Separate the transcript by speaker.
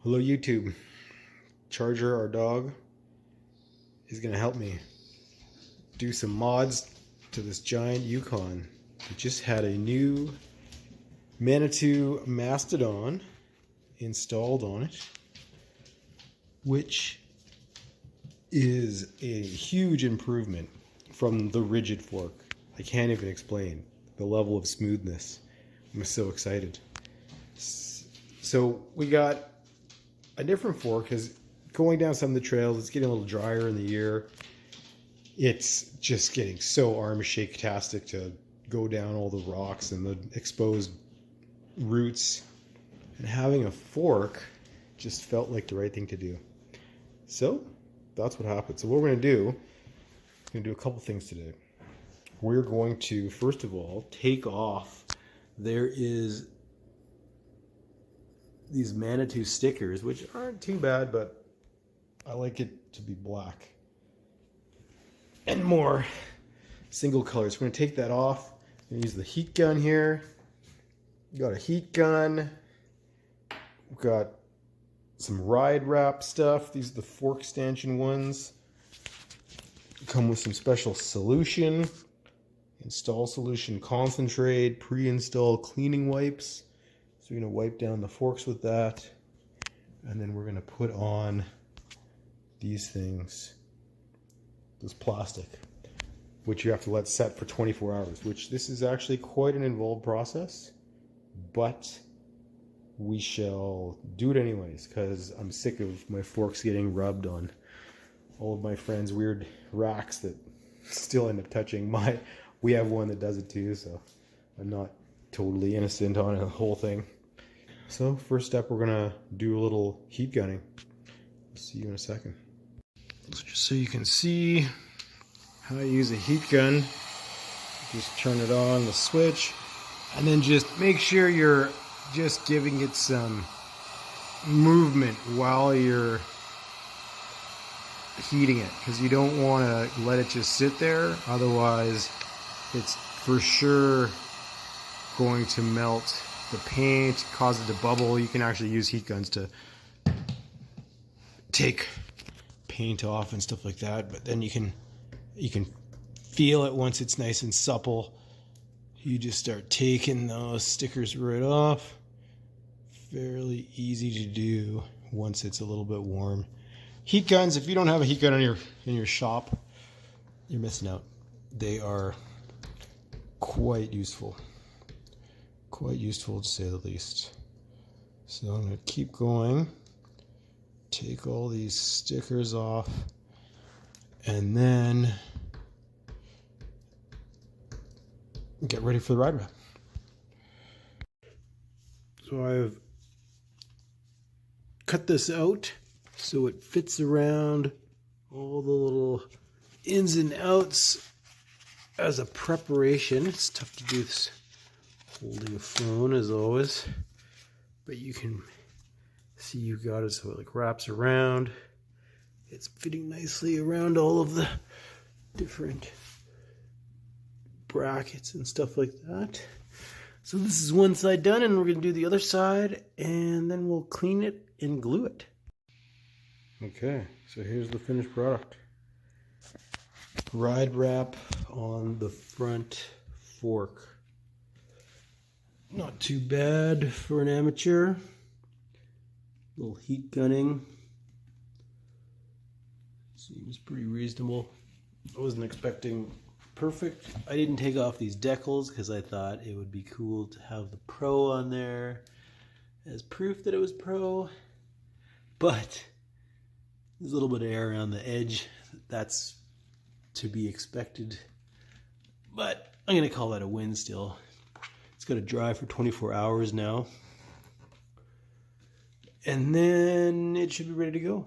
Speaker 1: Hello YouTube. Charger, our dog, is gonna help me do some mods to this Giant Yukon. We just had a new Manitou Mastodon installed on it, which is a huge improvement from the rigid fork. I can't even explain the level of smoothness. I'm so excited. So we got a different fork because going down some of the trails, it's getting a little drier in the year. It's just getting so arm shake-tastic to go down all the rocks and the exposed roots. And having a fork just felt like the right thing to do. So that's what happened. So what we're going to do, we're going to do a couple things today. We're going to, first of all, take off. There is these Manitou stickers, which aren't too bad, but I like it to be black and more single colors. We're going to take that off and use the heat gun here. We got a heat gun. We've got some Ridewrap stuff. These are the fork stanchion ones. Come with some special solution. Install solution concentrate, pre-install cleaning wipes. So we're going to wipe down the forks with that. And then we're going to put on these things, this plastic, which you have to let set for 24 hours, which this is actually quite an involved process, but we shall do it anyways because I'm sick of my forks getting rubbed on all of my friends' weird racks that still end up touching my... We have one that does it too, so I'm not totally innocent on the whole thing. So first step, we're gonna do a little heat gunning. See you in a second. So just so you can see how I use a heat gun, just turn it on, the switch, and then just make sure you're just giving it some movement while you're heating it, because you don't want to let it just sit there, otherwise it's for sure going to melt the paint, cause it to bubble. You can actually use heat guns to take paint off and stuff like that, but then you can feel it once it's nice and supple. You just start taking those stickers right off. Fairly easy to do once it's a little bit warm. Heat guns, if you don't have a heat gun in your shop, you're missing out. They are quite useful. Quite useful to say the least. So I'm going to keep going. Take all these stickers off. And then get ready for the ride wrap. So I've cut this out so it fits around all the little ins and outs as a preparation. It's tough to do this holding a phone as always, but you can see you got it so it like wraps around. It's fitting nicely around all of the different brackets and stuff like that. So this is one side done, and we're going to do the other side, and then we'll clean it and glue it. Okay, so here's the finished product. Ridewrap on the front fork. Not too bad for an amateur. Little heat gunning. Seems pretty reasonable. I wasn't expecting perfect. I didn't take off these decals because I thought it would be cool to have the Pro on there as proof that it was Pro. But there's a little bit of air around the edge. That's to be expected. But I'm going to call that a win still. It's got to dry for 24 hours now. And then it should be ready to go.